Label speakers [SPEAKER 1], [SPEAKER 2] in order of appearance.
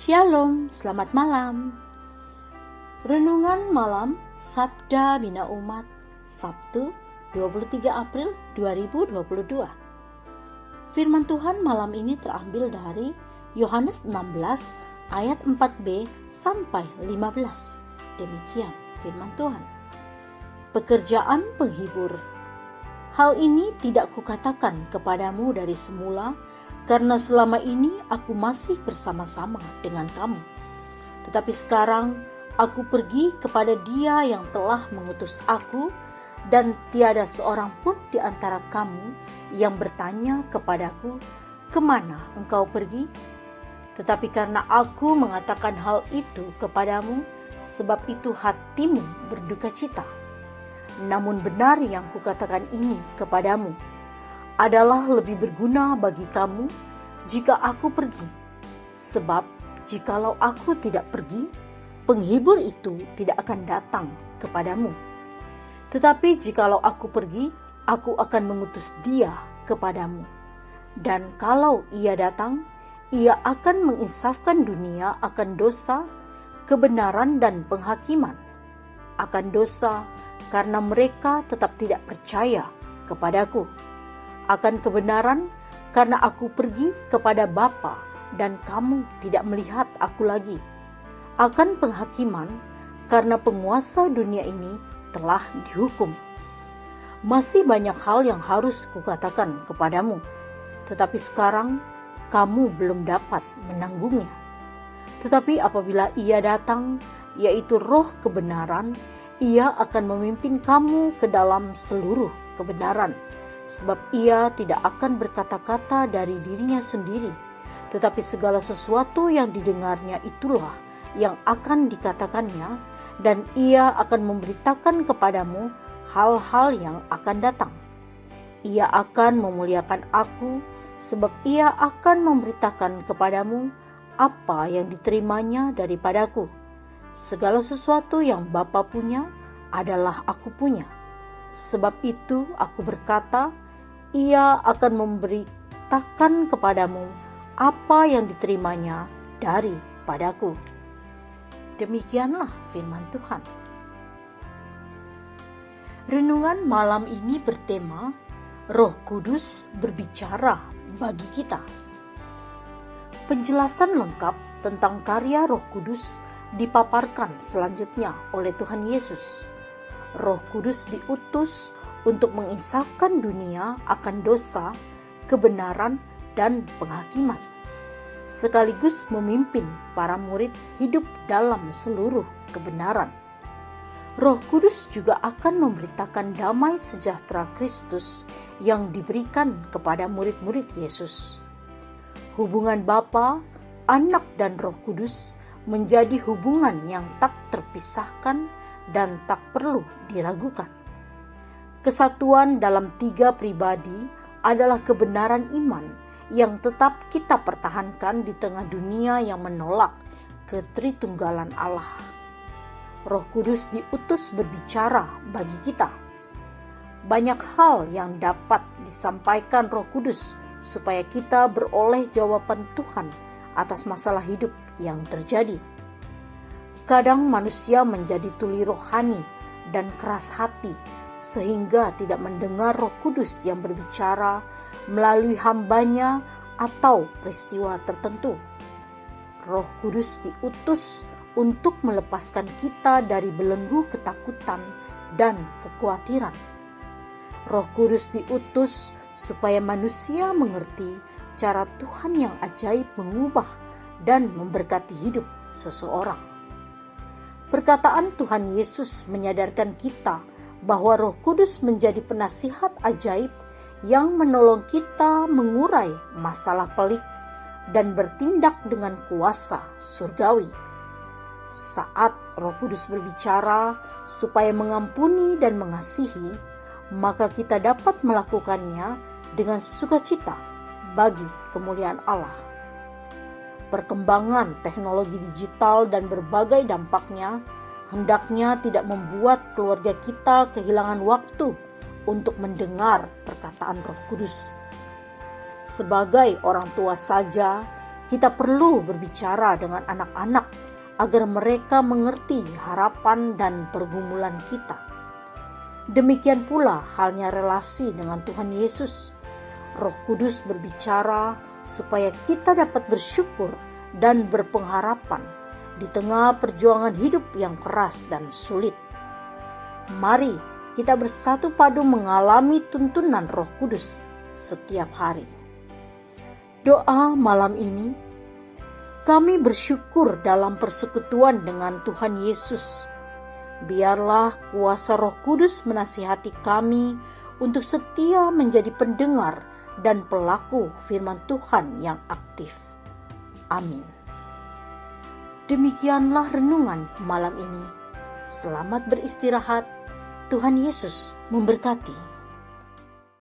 [SPEAKER 1] Shalom, selamat malam. Renungan malam Sabda Bina Umat, Sabtu 23 April 2022. Firman Tuhan malam ini terambil dari Yohanes 16 ayat 4b sampai 15. Demikian firman Tuhan. Pekerjaan penghibur. Hal ini tidak kukatakan kepadamu dari semula, karena selama ini aku masih bersama-sama dengan kamu. Tetapi sekarang aku pergi kepada Dia yang telah mengutus aku, dan tiada seorang pun di antara kamu yang bertanya kepadaku, "Kemana engkau pergi?" Tetapi karena aku mengatakan hal itu kepadamu, sebab itu hatimu berduka cita. Namun benar yang kukatakan ini kepadamu adalah lebih berguna bagi kamu jika aku pergi. Sebab jikalau aku tidak pergi, penghibur itu tidak akan datang kepadamu. Tetapi jikalau aku pergi, aku akan mengutus Dia kepadamu. Dan kalau Ia datang, Ia akan menginsafkan dunia akan dosa, kebenaran dan penghakiman. Akan dosa karena mereka tetap tidak percaya kepadaku. Akan kebenaran karena aku pergi kepada Bapa dan kamu tidak melihat aku lagi. Akan penghakiman karena penguasa dunia ini telah dihukum. Masih banyak hal yang harus kukatakan kepadamu, tetapi sekarang kamu belum dapat menanggungnya. Tetapi apabila Ia datang, yaitu Roh kebenaran, Ia akan memimpin kamu ke dalam seluruh kebenaran. Sebab Ia tidak akan berkata-kata dari dirinya sendiri, tetapi segala sesuatu yang didengarnya itulah yang akan dikatakannya, dan Ia akan memberitakan kepadamu hal-hal yang akan datang. Ia akan memuliakan aku, sebab Ia akan memberitakan kepadamu apa yang diterimanya daripadaku. Segala sesuatu yang Bapa punya adalah aku punya. Sebab itu aku berkata, Ia akan memberitakan kepadamu apa yang diterimanya daripadaku. Demikianlah firman Tuhan. Renungan malam ini bertema Roh Kudus berbicara bagi kita. Penjelasan lengkap tentang karya Roh Kudus dipaparkan selanjutnya oleh Tuhan Yesus. Roh Kudus diutus untuk menginsafkan dunia akan dosa, kebenaran, dan penghakiman, sekaligus memimpin para murid hidup dalam seluruh kebenaran. Roh Kudus juga akan memberitakan damai sejahtera Kristus yang diberikan kepada murid-murid Yesus. Hubungan Bapa, Anak, dan Roh Kudus menjadi hubungan yang tak terpisahkan dan tak perlu diragukan. Kesatuan dalam tiga pribadi adalah kebenaran iman yang tetap kita pertahankan di tengah dunia yang menolak ketritunggalan Allah. Roh Kudus diutus berbicara bagi kita. Banyak hal yang dapat disampaikan Roh Kudus supaya kita beroleh jawaban Tuhan atas masalah hidup yang terjadi. Kadang manusia menjadi tuli rohani dan keras hati, sehingga tidak mendengar Roh Kudus yang berbicara melalui hambanya atau peristiwa tertentu. Roh Kudus diutus untuk melepaskan kita dari belenggu ketakutan dan kekhawatiran. Roh Kudus diutus supaya manusia mengerti cara Tuhan yang ajaib mengubah dan memberkati hidup seseorang. Perkataan Tuhan Yesus menyadarkan kita bahwa Roh Kudus menjadi penasihat ajaib yang menolong kita mengurai masalah pelik dan bertindak dengan kuasa surgawi. Saat Roh Kudus berbicara supaya mengampuni dan mengasihi, maka kita dapat melakukannya dengan sukacita bagi kemuliaan Allah. Perkembangan teknologi digital dan berbagai dampaknya hendaknya tidak membuat keluarga kita kehilangan waktu untuk mendengar perkataan Roh Kudus. Sebagai orang tua saja, kita perlu berbicara dengan anak-anak agar mereka mengerti harapan dan pergumulan kita. Demikian pula halnya relasi dengan Tuhan Yesus. Roh Kudus berbicara supaya kita dapat bersyukur dan berpengharapan di tengah perjuangan hidup yang keras dan sulit. Mari kita bersatu padu mengalami tuntunan Roh Kudus setiap hari. Doa malam ini, kami bersyukur dalam persekutuan dengan Tuhan Yesus. Biarlah kuasa Roh Kudus menasihati kami untuk setia menjadi pendengar dan pelaku firman Tuhan yang aktif. Amin. Demikianlah renungan malam ini. Selamat beristirahat. Tuhan Yesus memberkati.